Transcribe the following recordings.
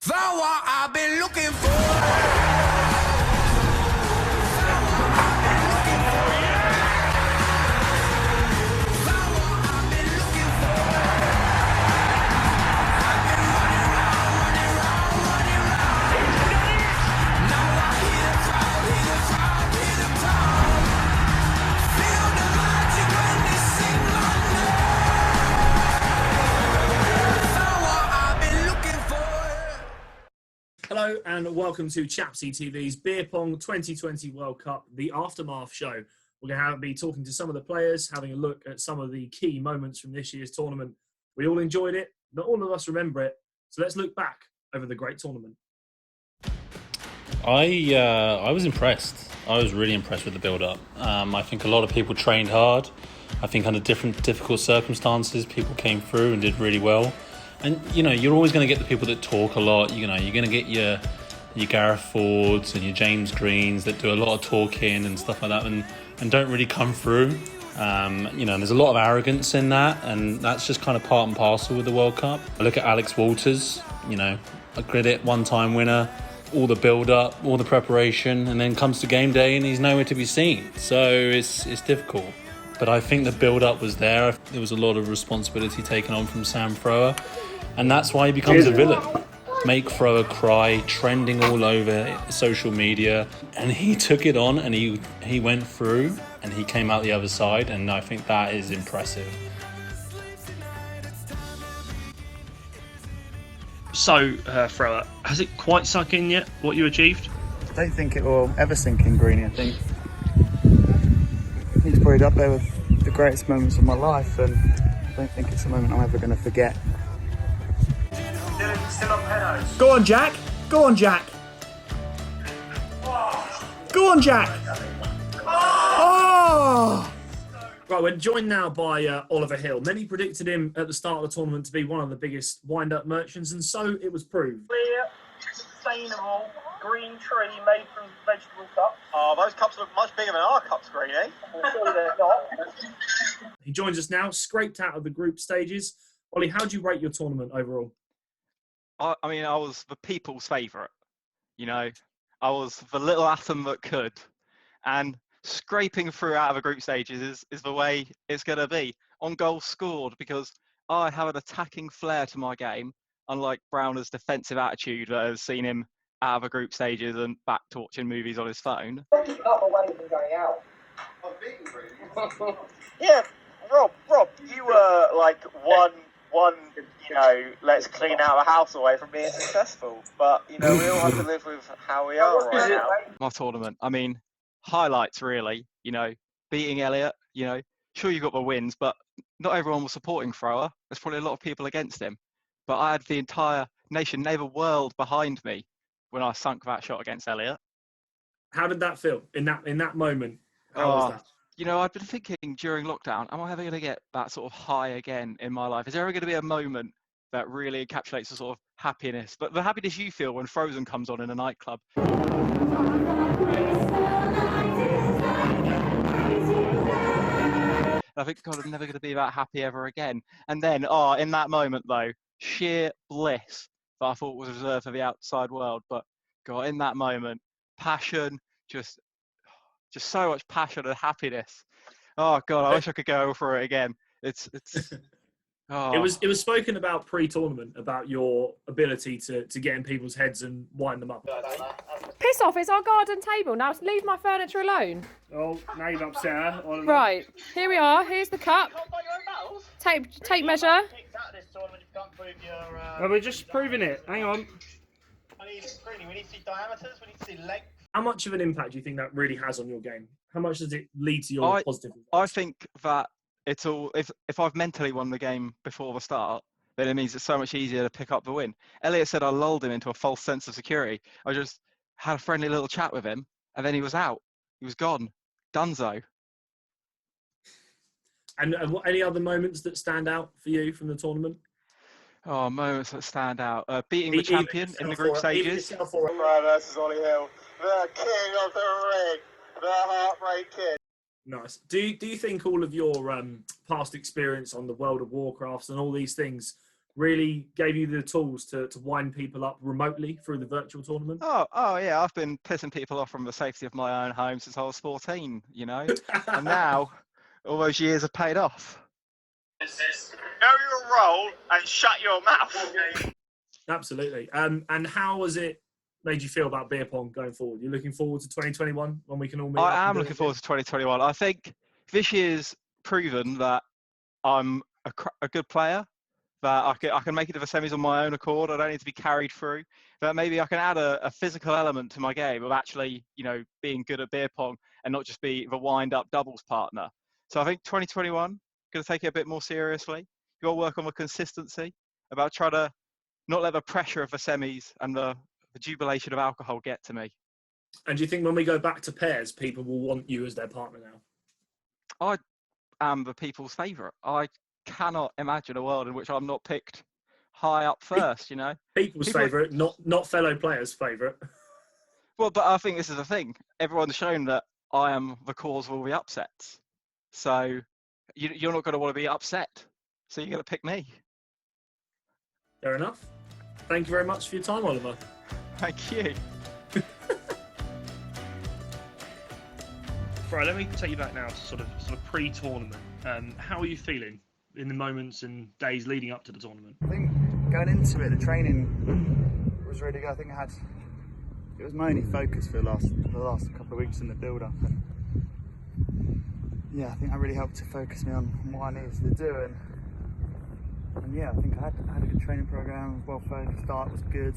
Found what I've been looking for. Hello and welcome to Chapsi TV's Beer Pong 2020 World Cup, the aftermath show. We're going to be talking to some of the players, having a look at some of the key moments from this year's tournament. We all enjoyed it, not all of us remember it, so let's look back over the great tournament. I was impressed. I was really impressed with the build-up. I think a lot of people trained hard. I think under difficult circumstances, people came through and did really well. And, you know, you're always going to get the people that talk a lot. You know, you're going to get your Gareth Fords and your James Greens that do a lot of talking and stuff like that and don't really come through. You know, and there's a lot of arrogance in that, and that's just kind of part and parcel with the World Cup. I look at Alex Walters, you know, a Gridit one-time winner, all the build-up, all the preparation, and then comes to game day and he's nowhere to be seen. So it's difficult. But I think the build-up was there. There was a lot of responsibility taken on from Sam Thrower. And that's why he becomes a villain. Make Thrower cry, trending all over social media. And he took it on and he went through and he came out the other side. And I think that is impressive. So, Thrower, has it quite sunk in yet, what you achieved? I don't think it will ever sink in, Greenie. I think he's probably up there with the greatest moments of my life, and I don't think it's a moment I'm ever going to forget. Still on pedos. Go on, Jack. Go on, Jack. Go on, Jack. Oh! Right, we're joined now by Oliver Hill. Many predicted him at the start of the tournament to be one of the biggest wind-up merchants, and so it was proved. Clear, sustainable, green tree made from vegetable cups. Oh, those cups look much bigger than our cups, Greenie. Well, surely they're not. He joins us now, scraped out of the group stages. Ollie, how do you rate your tournament overall? I mean, I was the people's favourite. You know, I was the little atom that could. And scraping through out of the group stages is the way it's going to be. On goals scored, because I have an attacking flair to my game, unlike Browner's defensive attitude that has seen him out of the group stages and back to watching movies on his phone. Up away from going out. Yeah, Rob, you were like one, you know, let's clean out the house away from being successful. But, you know, we all have to live with how we are right now. My tournament, I mean, highlights really, you know, beating Elliot, you know, sure you got the wins, but not everyone was supporting Thrower. There's probably a lot of people against him. But I had the entire nation, nay, the world behind me when I sunk that shot against Elliot. How did that feel in that moment? How was that? You know, I've been thinking during lockdown, am I ever going to get that sort of high again in my life? Is there ever going to be a moment that really encapsulates the sort of happiness, but the happiness you feel when Frozen comes on in a nightclub? I think God, I'm never going to be that happy ever again. And then, in that moment though, sheer bliss that I thought was reserved for the outside world. But God, in that moment, passion, just so much passion and happiness. Oh God, I wish I could go for it again. It's. Oh. It was spoken about pre-tournament about your ability to get in people's heads and wind them up. Piss off, it's our garden table. Now leave my furniture alone. Oh, now you've upset her. Right, here we are. Here's the cup. Tape measure. Well, we're just proving it. Hang on. We need to see diameters, we need to see length. How much of an impact do you think that really has on your game? How much does it lead to your positive results? I think that it's all, if I've mentally won the game before the start, then it means it's so much easier to pick up the win. Elliot said I lulled him into a false sense of security. I just had a friendly little chat with him, and then he was out. He was gone. Dunzo. And any other moments that stand out for you from the tournament? Oh, moments that stand out. Beating the champion in the group stages. Right versus Ollie Hill, the king of the ring, the heartbreak kid. Nice. Do you think all of your past experience on the World of Warcrafts and all these things really gave you the tools to wind people up remotely through the virtual tournament? Oh yeah, I've been pissing people off from the safety of my own home since I was 14, you know, and now all those years have paid off. Know your role and shut your mouth. Absolutely. And how has it made you feel about beer pong going forward? You're looking forward to 2021 when we can all meet up? I am looking forward to 2021. I think this year's proven that I'm a good player, that I can make it to the semis on my own accord. I don't need to be carried through. That maybe I can add a physical element to my game of actually, you know, being good at beer pong and not just be the wind-up doubles partner. So I think 2021, going to take it a bit more seriously. You've got to work on the consistency, about trying to not let the pressure of the semis and the jubilation of alcohol get to me. And do you think when we go back to pairs, people will want you as their partner now? I am the people's favourite. I cannot imagine a world in which I'm not picked high up first, you know. People's favourite, not fellow players' favourite. Well, but I think this is the thing. Everyone's shown that I am the cause of all the upsets. So you're not going to want to be upset. So you're going to pick me. Fair enough. Thank you very much for your time, Oliver. Thank you. Right, let me take you back now to sort of pre-tournament. How are you feeling in the moments and days leading up to the tournament? I think going into it, the training was really good. I think it was my only focus for the last couple of weeks in the build-up. Yeah, I think that really helped to focus me on what I needed to do. And yeah, I think I had a good training program, well focused, start was good.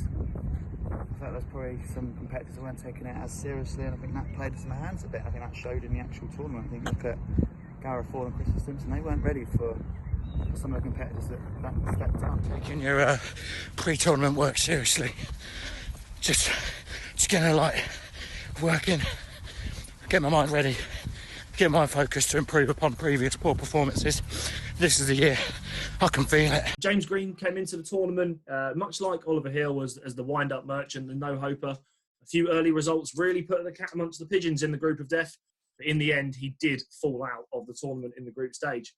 I felt there's probably some competitors who weren't taking it as seriously, and I think that played us in the hands a bit. I think that showed in the actual tournament. I think look at Gareth Ford and Chris Simpson, they weren't ready for some of the competitors that stepped up. Taking your pre-tournament work seriously. Just gonna working, get my mind ready, get my focus to improve upon previous poor performances. This is the year. I can feel it. James Green came into the tournament, much like Oliver Hill was as the wind-up merchant, the no-hoper. A few early results really put the cat amongst the pigeons in the group of death. But in the end, he did fall out of the tournament in the group stage.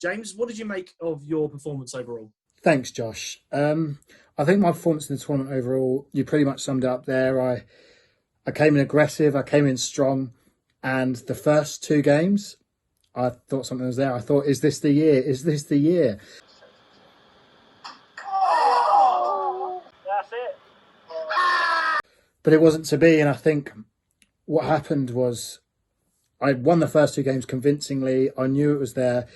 James, what did you make of your performance overall? Thanks, Josh. I think my performance in the tournament overall, you pretty much summed it up there. I came in aggressive, I came in strong, and the first two games, I thought something was there. I thought, is this the year? Is this the year? That's it. But it wasn't to be, and I think what happened was I won the first two games convincingly. I knew it was there.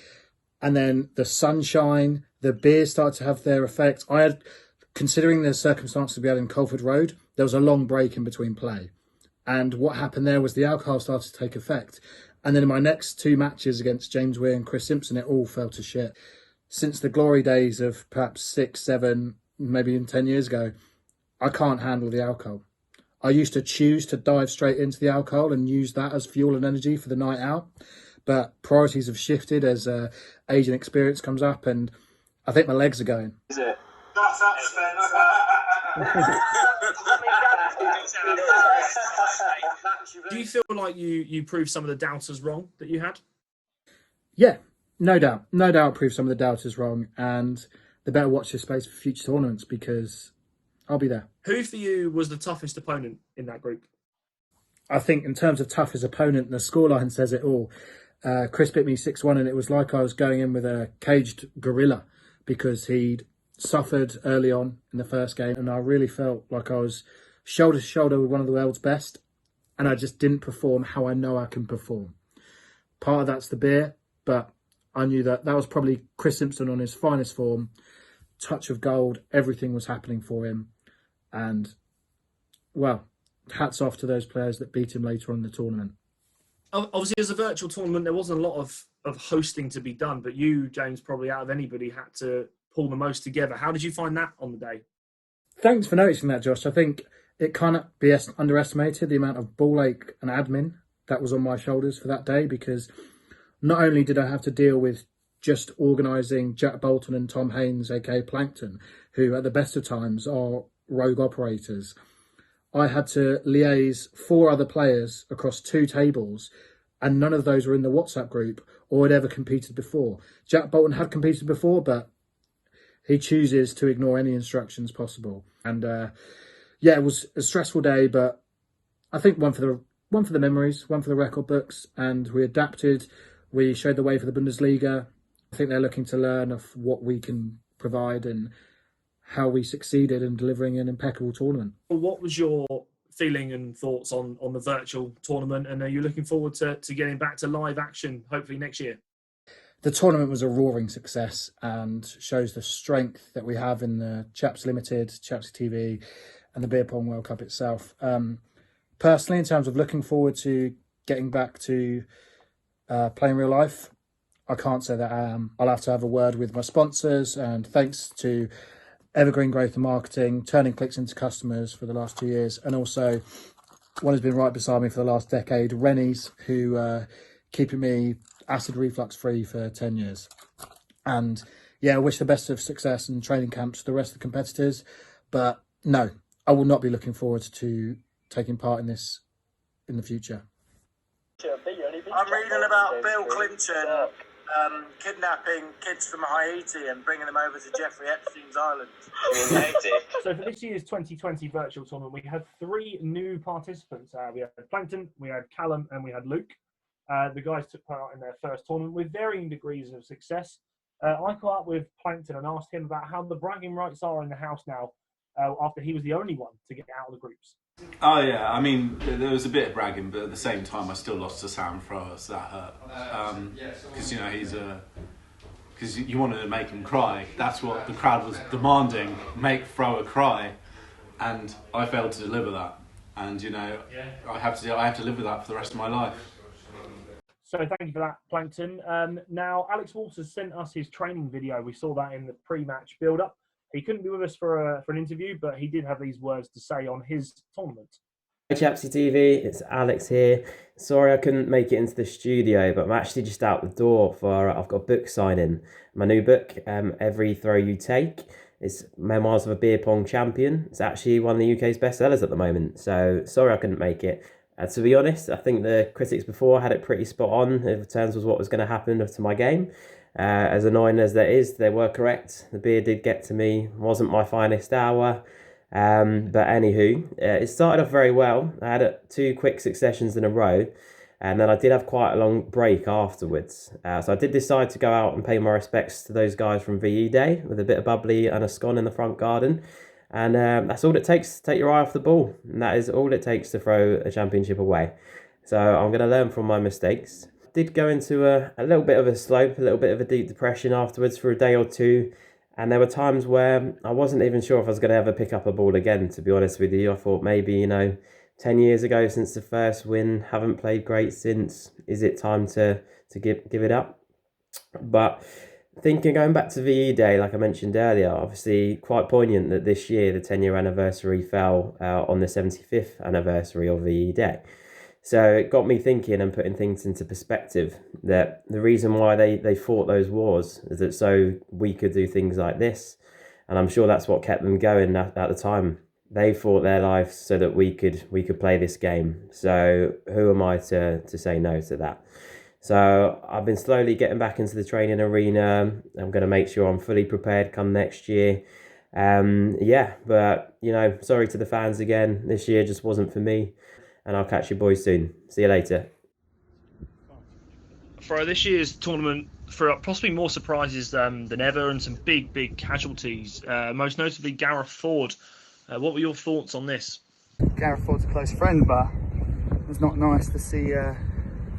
And then the sunshine, the beers started to have their effect. Considering the circumstances we had in Colford Road, there was a long break in between play. And what happened there was the alcohol started to take effect. And then in my next two matches against James Weir and Chris Simpson, it all fell to shit. Since the glory days of perhaps 6, 7, maybe even 10 years ago, I can't handle the alcohol. I used to choose to dive straight into the alcohol and use that as fuel and energy for the night out. But priorities have shifted as age and experience comes up, and I think my legs are going. Is it? That's up, Spencer. Do you feel like you proved some of the doubters wrong that you had? Yeah, no doubt. No doubt proved some of the doubters wrong, and they better watch this space for future tournaments because I'll be there. Who for you was the toughest opponent in that group? I think in terms of toughest opponent, the scoreline says it all. Chris beat me 6-1, and it was like I was going in with a caged gorilla because he'd suffered early on in the first game, and I really felt like I was shoulder to shoulder with one of the world's best, and I just didn't perform how I know I can perform. Part of that's the beer, but I knew that was probably Chris Simpson on his finest form, touch of gold, everything was happening for him, and, well, hats off to those players that beat him later on in the tournament. Obviously, as a virtual tournament, there wasn't a lot of hosting to be done, but you, James, probably out of anybody had to pull the most together. How did you find that on the day? Thanks for noticing that, Josh. I think it cannot be underestimated, the amount of ball ache and admin that was on my shoulders for that day, because not only did I have to deal with just organising Jack Bolton and Tom Haynes, aka Plankton, who at the best of times are rogue operators, I had to liaise 4 other players across 2 tables, and none of those were in the WhatsApp group or had ever competed before. Jack Bolton had competed before, but he chooses to ignore any instructions possible. And yeah, it was a stressful day, but I think one for the memories, one for the record books, and we adapted. We showed the way for the Bundesliga. I think they're looking to learn of what we can provide and how we succeeded in delivering an impeccable tournament. What was your feeling and thoughts on the virtual tournament, and are you looking forward to getting back to live action hopefully next year? The tournament was a roaring success and shows the strength that we have in the Chaps Limited, Chapsi TV and the Beer Pong World Cup itself. Personally, in terms of looking forward to getting back to playing real life, I can't say that I am. I'll have to have a word with my sponsors, and thanks to Evergreen Growth and Marketing, turning clicks into customers for the last 2 years, and also one who's been right beside me for the last decade, Rennie's, who keeping me acid reflux free for 10 years. And yeah, I wish the best of success and training camps to the rest of the competitors, but no, I will not be looking forward to taking part in this in the future. I'm reading about Bill Clinton kidnapping kids from Haiti and bringing them over to Jeffrey Epstein's island. So for this year's 2020 virtual tournament, we had 3 new participants. We had Plankton, we had Callum, and we had Luke. The guys took part in their first tournament with varying degrees of success. I caught up with Plankton and asked him about how the bragging rights are in the house now, after he was the only one to get out of the groups. Oh yeah, I mean there was a bit of bragging, but at the same time I still lost to Sam Thrower, so that hurt. Because you know because you wanted to make him cry. That's what the crowd was demanding: make Thrower cry, and I failed to deliver that. And you know, I have to live with that for the rest of my life. So thank you for that, Plankton. Now Alex Walters sent us his training video. We saw that in the pre-match build-up. He couldn't be with us for an interview, but he did have these words to say on his tournament. Hi Chapsi TV, it's Alex here. Sorry I couldn't make it into the studio, but I'm actually just out the door for I've got a book signing. My new book, Every Throw You Take. It's Memoirs of a Beer Pong Champion. It's actually one of the UK's best sellers at the moment, so sorry I couldn't make it. To be honest, I think the critics before had it pretty spot on in terms of what was going to happen to my game. As annoying as that is, they were correct. The beer did get to me. Wasn't my finest hour. But anywho, it started off very well. I had 2 quick successions in a row, and then I did have quite a long break afterwards. So I did decide to go out and pay my respects to those guys from VE Day with a bit of bubbly and a scone in the front garden. And that's all it takes to take your eye off the ball. And that is all it takes to throw a championship away. So I'm going to learn from my mistakes. Did go into a little bit of a slope, a little bit of a deep depression afterwards for a day or two. And there were times where I wasn't even sure if I was going to ever pick up a ball again, to be honest with you. I thought maybe, 10 years ago since the first win, haven't played great since. Is it time to give it up? But going back to VE Day, like I mentioned earlier, obviously quite poignant that this year the 10-year anniversary fell on the 75th anniversary of VE Day. So it got me thinking and putting things into perspective, that the reason why they fought those wars is that so we could do things like this. And I'm sure that's what kept them going at the time. They fought their lives so that we could play this game. So who am I to say no to that? So I've been slowly getting back into the training arena. I'm going to make sure I'm fully prepared come next year. But sorry to the fans again. This year just wasn't for me. And I'll catch you boys soon. See you later. For this year's tournament, for possibly more surprises than ever and some big casualties, most notably Gareth Ford. What were your thoughts on this? Gareth Ford's a close friend, but it's not nice to see a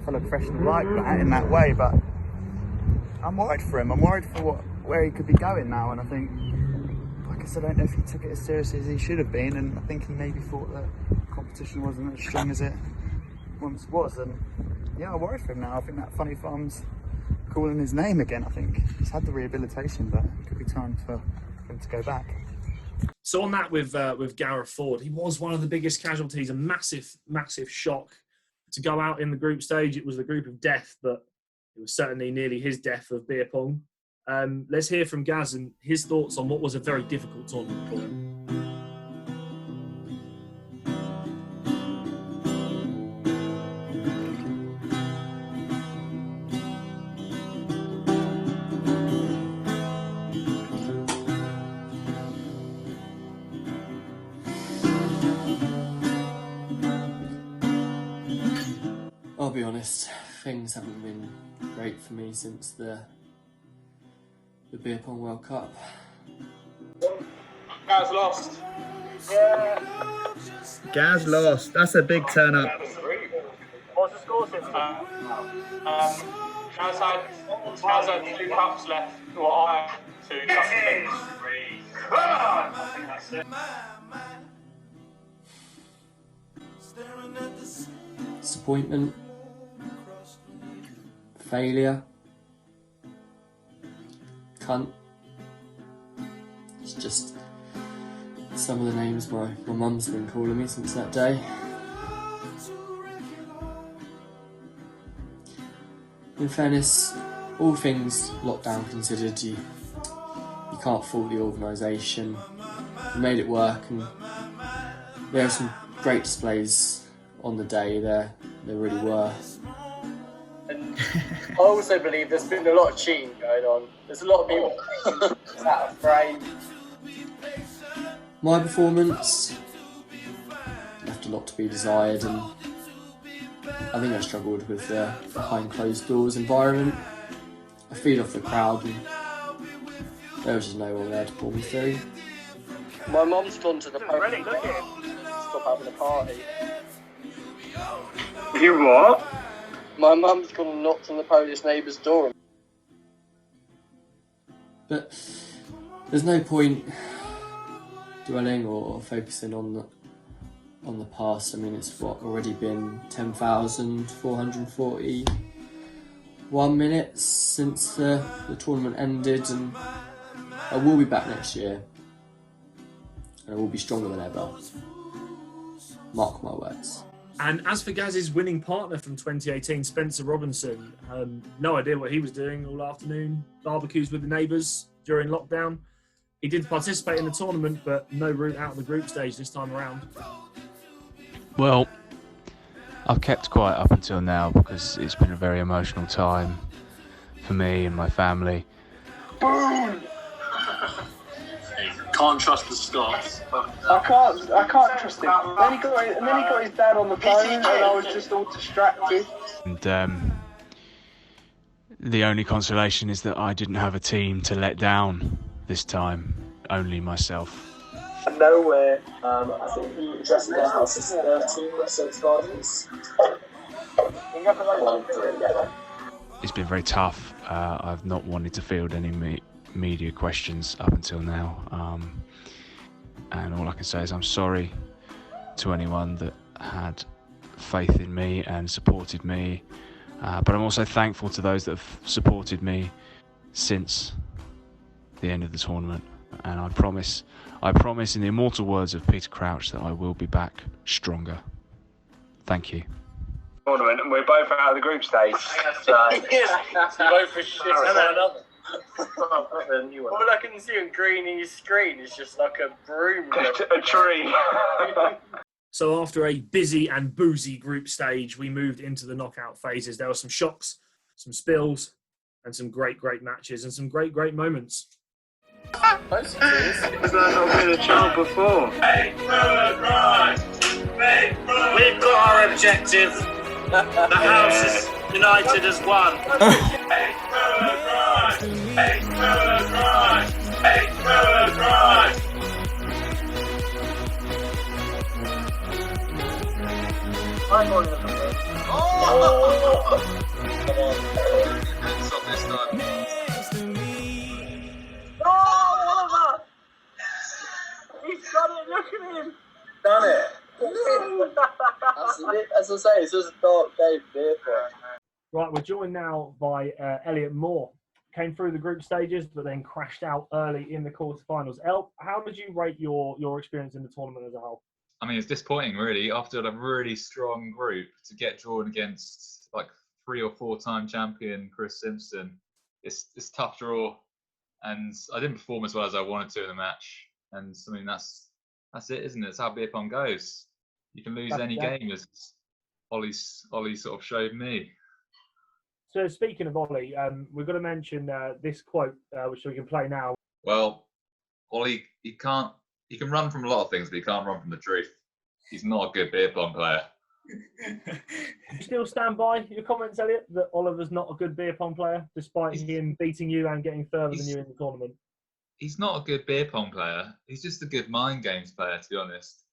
fellow professional like that in that way. But I'm worried for him. I'm worried for where he could be going now. And I think, like I said, I don't know if he took it as seriously as he should have been. And I think he maybe thought that competition wasn't as strong as it once was. And yeah, I'm worried for him now. I think that Funny Farm's calling his name again. I think he's had the rehabilitation, but it could be time for him to go back. So on that with Gareth Ford, he was one of the biggest casualties, a massive shock to go out in the group stage. It was the group of death, but it was certainly nearly his death of beer pong. Let's hear from Gaz and his thoughts on what was a very difficult tournament for him. be honest, things haven't been great for me since the Beer Pong World Cup. Gaz lost. Gaz lost. That's a big turn up. What's the score since? Gaz had 2 cups left. Well, I had 2 cups left. Disappointment, failure, cunt. It's just some of the names my mum's been calling me since that day. In fairness, all things lockdown considered, you can't fault the organisation. We made it work, and there are some great displays on the day. There really were. And I also believe there's been a lot of cheating going on. There's a lot of people out of frame. My performance left a lot to be desired, and I think I struggled with the behind closed doors environment. I feed off the crowd, and there was just no one there to pull me through. My mum's gone to the podium. Stop having a party. You what? My mum's gone and knocked on the Polish neighbour's door. But there's no point dwelling or focusing on the past. I mean, it's already been 10,441 minutes since the tournament ended, and I will be back next year, and I will be stronger than ever. Mark my words. And as for Gaz's winning partner from 2018, Spencer Robinson, no idea what he was doing all afternoon. Barbecues with the neighbours during lockdown. He did participate in the tournament, but no route out of the group stage this time around. Well, I've kept quiet up until now because it's been a very emotional time for me and my family. Boom! Can't trust the Scots. I can't trust him. Then he got his dad on the phone, and I was just all distracted. And the only consolation is that I didn't have a team to let down this time, only myself. Nowhere. I think he addressed their house as 13 starters. It's been very tough. I've not wanted to field any media questions up until now, and all I can say is I'm sorry to anyone that had faith in me and supported me, but I'm also thankful to those that have supported me since the end of the tournament, and I promise in the immortal words of Peter Crouch that I will be back stronger. Thank you. Tournament, and we're both out of the group stage. So Both for shit one another. All I can see on Greeny's screen is just like a broom. a tree. So after a busy and boozy group stage, we moved into the knockout phases. There were some shocks, some spills, and some great matches, and some great moments. Has that not been a chant before? We've got our objective. The house is united as one. I'm on the He's done it, look at him. Done it. As I say, it's just a dark day for beer pong. Right, we're joined now by Elliot Moore. Came through the group stages, but then crashed out early in the quarterfinals. El, how did you rate your experience in the tournament as a whole? I mean, it's disappointing, really. After a really strong group, to get drawn against like 3 or 4 time champion Chris Simpson, it's tough draw, and I didn't perform as well as I wanted to in the match. And I mean, that's it, isn't it? It's how beer pong goes. You can lose any game, as Ollie sort of showed me. So speaking of Ollie, we've got to mention this quote, which we can play now. Well, Ollie, he can run from a lot of things, but he can't run from the truth. He's not a good beer pong player. You still stand by your comments, Elliot, that Oliver's not a good beer pong player, despite him beating you and getting further than you in the tournament? He's not a good beer pong player. He's just a good mind games player, to be honest.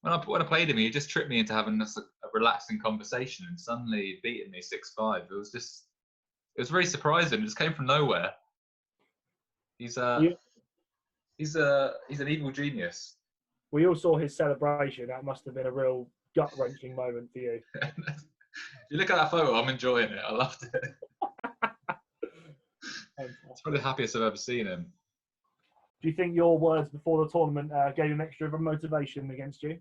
When I played him, he just tricked me into having a relaxing conversation, and suddenly he beating me 6-5. It was very surprising. It just came from nowhere. He's an evil genius. We all saw his celebration. That must have been a real gut-wrenching moment for you. If you look at that photo, I'm enjoying it. I loved it. It's probably the happiest I've ever seen him. Do you think your words before the tournament gave him extra motivation against you?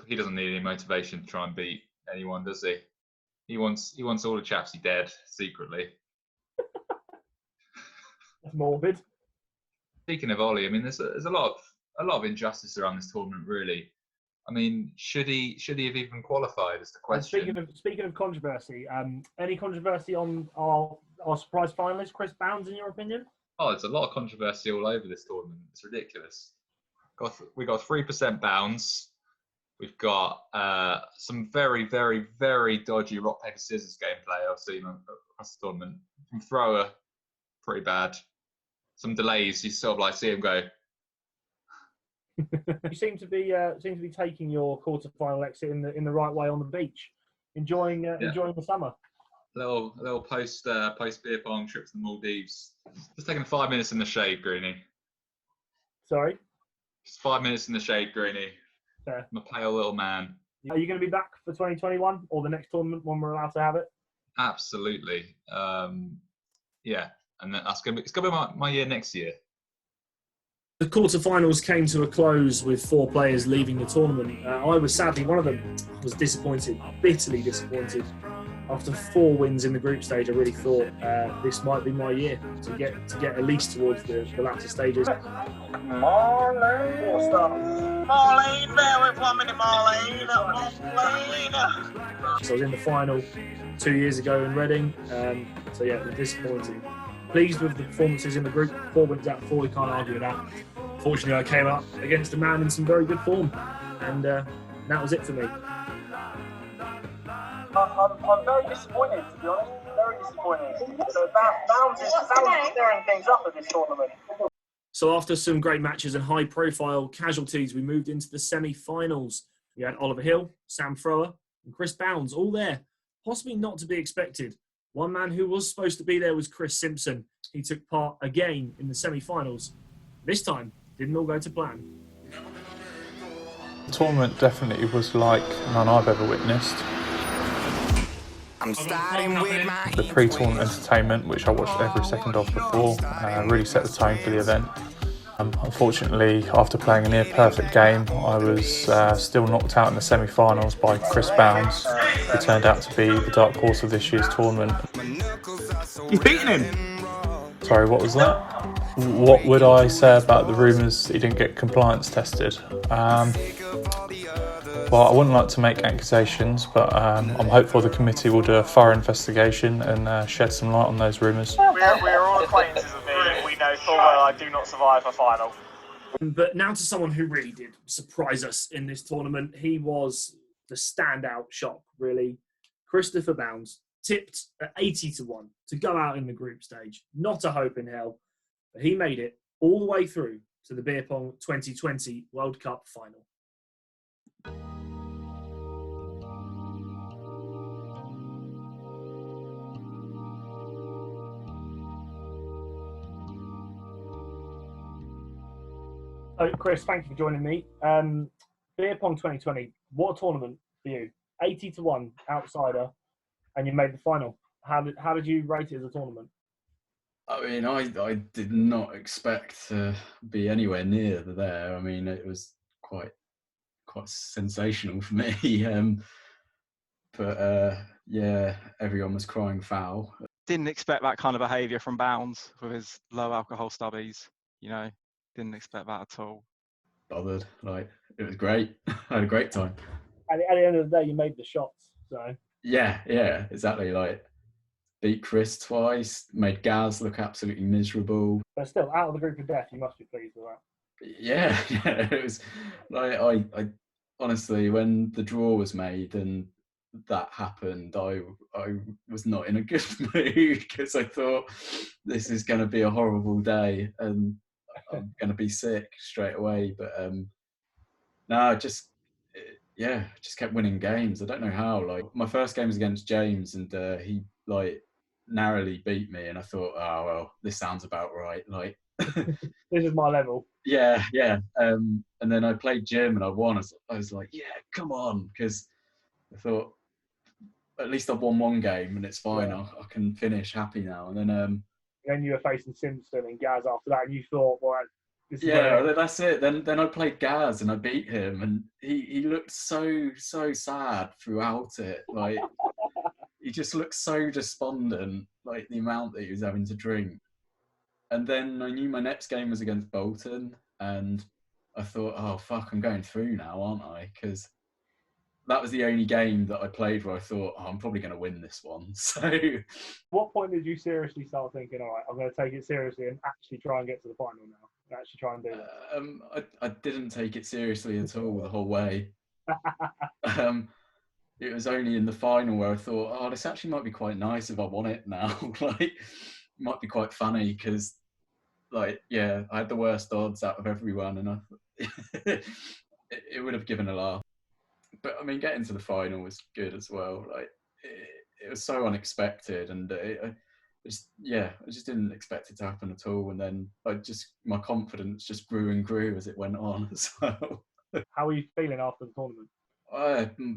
He doesn't need any motivation to try and beat anyone, does he? He wants all the Chapsi dead secretly. That's morbid. Speaking of Ollie, I mean, there's a lot of injustice around this tournament, really. I mean, should he have even qualified? Is the question. Speaking of controversy, any controversy on our surprise finalist, Chris Bounds, in your opinion? Oh, there's a lot of controversy all over this tournament. It's ridiculous. We got 3% Bounds. We've got some very, very, very dodgy rock paper scissors gameplay I've seen across the tournament. From thrower, pretty bad. Some delays. You sort of like see him go. You seem to be taking your quarterfinal exit in the right way on the beach, enjoying the summer. Little post beer pong trip to the Maldives. Just taking 5 minutes in the shade, Greenie. Sorry. Just 5 minutes in the shade, Greenie. Fair. I'm a pale little man. Are you going to be back for 2021 or the next tournament when we're allowed to have it? Absolutely. Yeah, and it's gonna be my year next year. The quarterfinals came to a close with 4 players leaving the tournament. I was sadly one of them. Was disappointed, bitterly disappointed. After 4 wins in the group stage, I really thought this might be my year to get at least towards the latter stages. Marlene, bear with 1 minute, Marlene. So I was in the final 2 years ago in Reading. So yeah, it was disappointing. Pleased with the performances in the group. 4 wins out of 4, you can't argue with that. Fortunately, I came up against a man in some very good form, and that was it for me. I'm very disappointed, to be honest. Very disappointed. So Bounds is stirring things up at this tournament. So after some great matches and high-profile casualties, we moved into the semi-finals. We had Oliver Hill, Sam Thrower, and Chris Bounds all there, possibly not to be expected. One man who was supposed to be there was Chris Simpson. He took part again in the semi-finals. This time, didn't all go to plan. The tournament definitely was like none I've ever witnessed. The pre-tournament entertainment, which I watched every second of before, really set the tone for the event. Unfortunately, after playing a near-perfect game, I was still knocked out in the semi-finals by Chris Bounds, who turned out to be the dark horse of this year's tournament. You've beaten him! Sorry, what was that? What would I say about the rumours that he didn't get compliance tested? Well, I wouldn't like to make accusations, but I'm hopeful the committee will do a thorough investigation and shed some light on those rumours. We're all acquaintances with me, and we know full well I do not survive a final. But now to someone who really did surprise us in this tournament. He was the standout shock, really. Christopher Bounds, tipped at 80-1 to go out in the group stage. Not a hope in hell, but he made it all the way through to the Beer Pong 2020 World Cup final. So, Chris, thank you for joining me. Beer Pong 2020, what a tournament for you. 80-1 outsider, and you made the final. How did you rate it as a tournament? I mean, I did not expect to be anywhere near there. I mean, it was quite sensational for me. Yeah, everyone was crying foul. Didn't expect that kind of behaviour from Bounds with his low alcohol stubbies. You know, didn't expect that at all. Bothered, like it was great. I had a great time. At the end of the day, you made the shots. So yeah, exactly. Like beat Chris twice, made Gaz look absolutely miserable. But still, out of the group of death, you must be pleased with that. Yeah, it was like I honestly, when the draw was made and that happened, I was not in a good mood because I thought this is going to be a horrible day and I'm going to be sick straight away. But no, just kept winning games. I don't know how. Like my first game was against James, and he like narrowly beat me, and I thought, oh well, this sounds about right. Like This is my level. yeah. And then I played Jim, and I won. I was like, yeah, come on, because I thought at least I've won one game, and it's fine. Yeah. I can finish happy now. And then you were facing Simpson and Gaz after that, and you thought, well, this is that's it. Then I played Gaz and I beat him, and he looked so sad throughout it. Like he just looked so despondent, like the amount that he was having to drink. And then I knew my next game was against Bolton, and I thought, oh fuck, I'm going through now, aren't I? Because that was the only game that I played where I thought, oh, I'm probably going to win this one. So, what point did you seriously start thinking, all right, I'm going to take it seriously and actually try and get to the final now? And actually try and do that? I didn't take it seriously at all the whole way. It was only in the final where I thought, oh, this actually might be quite nice if I won it now. Like, it might be quite funny because, like, yeah, I had the worst odds out of everyone, and it would have given a laugh. But I mean, getting to the final was good as well. Like it was so unexpected, and I just didn't expect it to happen at all. And then my confidence just grew and grew as it went on as well. How were you feeling after the tournament?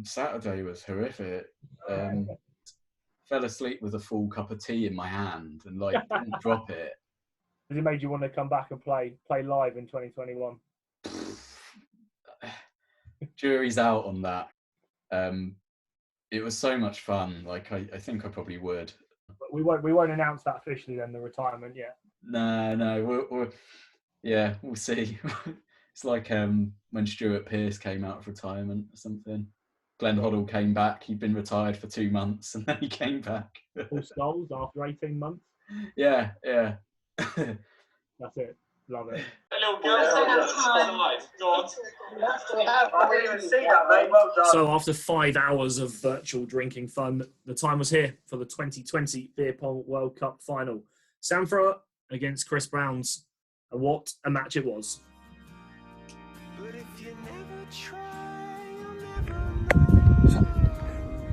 Saturday was horrific. Fell asleep with a full cup of tea in my hand and like didn't drop it. Has it made you want to come back and play live in 2021? Jury's out on that. It was so much fun. Like I think I probably would. But we won't announce that officially then, the retirement yet. No. We'll see. It's like when Stuart Pearce came out of retirement or something. Glenn Hoddle came back. He'd been retired for 2 months and then he came back. Paul Scholes after 18 months. Yeah. That's it. Love it. A little girl. I didn't even see that, mate. Well done. So after 5 hours of virtual drinking fun, the time was here for the 2020 Beer Pong World Cup final. Sam Thrower against Chris Browns. And what a match it was.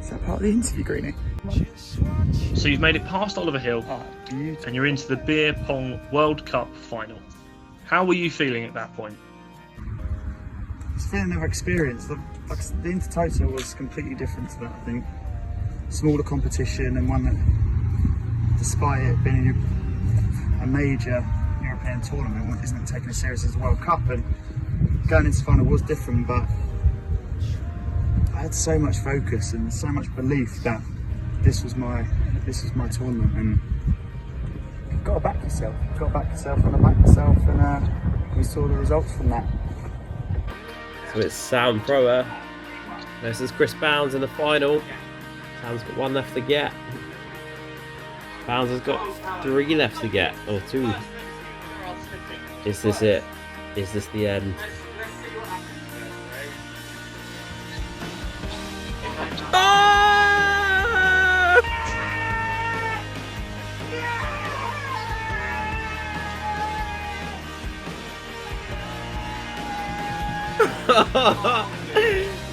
Is that part of the interview, Greenie? So you've made it past Oliver Hill, and you're into the Beer Pong World Cup final. How were you feeling at that point? It's been another experience. The Intertoto was completely different to that, I think. Smaller competition, and one that, despite it being a major European tournament, isn't taken as serious as the World Cup, and going into the final was different, but I had so much focus and so much belief that this was my tournament, and you've got to back yourself. You've got to back yourself, and I backed myself, and we saw the results from that. So it's Sam Thrower versus Chris Bounds in the final. Sam's got 1 left to get. Bounds has got 3 left to get, or 2. Is this it? Is this the end?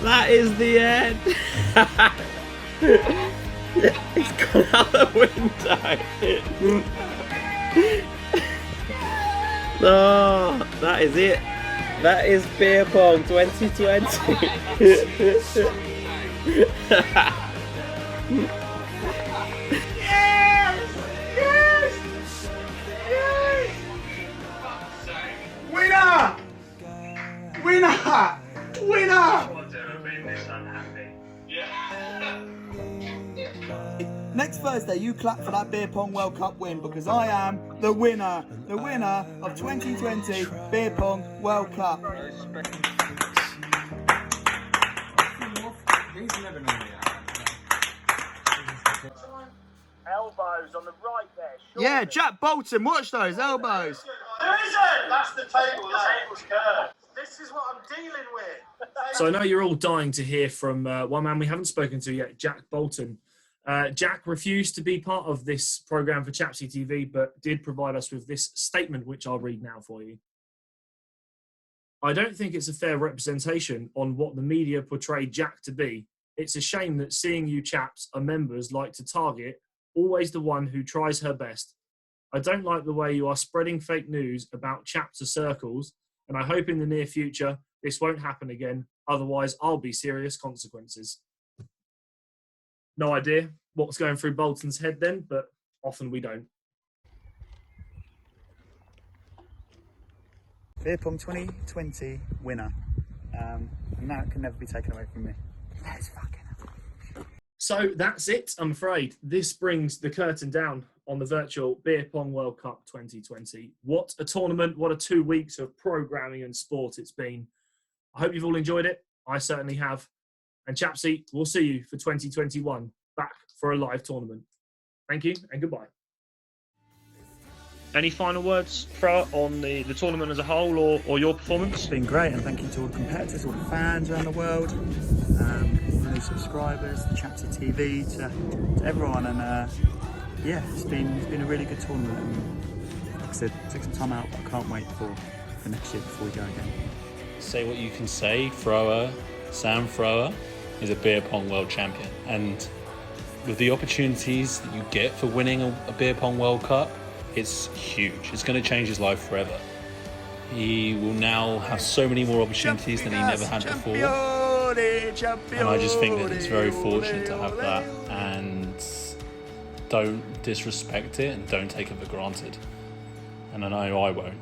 That is the end. It's gone out the window. No, that is it. That is Beer Pong 2020. Winner! Next Thursday, you clap for that Beer Pong World Cup win, because I am the winner of 2020 Beer Pong World Cup. Elbows on the right there. Yeah, Jack Bolton, watch those elbows. There isn't! That's the table. The table's curved. This This is what I'm dealing with. So I know you're all dying to hear from one man we haven't spoken to yet, Jack Bolton. Jack refused to be part of this programme for Chapsi TV, but did provide us with this statement, which I'll read now for you. I don't think it's a fair representation on what the media portrayed Jack to be. It's a shame that seeing you chaps are members like to target, always the one who tries her best. I don't like the way you are spreading fake news about chapter circles, and I hope in the near future this won't happen again, otherwise I'll be serious consequences. No idea what was going through Bolton's head then, but often we don't. Beer Pong 2020 winner. And now it can never be taken away from me. Let's fucking. So that's it, I'm afraid. This brings the curtain down on the virtual Beer Pong World Cup 2020. What a tournament, what a 2 weeks of programming and sport it's been. I hope you've all enjoyed it. I certainly have. And Chapsi, we'll see you for 2021, back for a live tournament. Thank you and goodbye. Any final words, Fra, on the tournament as a whole or your performance? It's been great, and thank you to all the competitors, all the fans around the world, the new subscribers, the Chapsi TV, to everyone. And yeah, it's been a really good tournament. And like I said, took some time out, but I can't wait for next year before we go again. Say what you can say, Sam Thrower is a beer pong world champion, and with the opportunities that you get for winning a beer pong World Cup, it's huge. It's going to change his life forever. He will now have so many more opportunities than he never had before, and I just think that it's very fortunate to have that, and don't disrespect it and don't take it for granted. And I know I won't.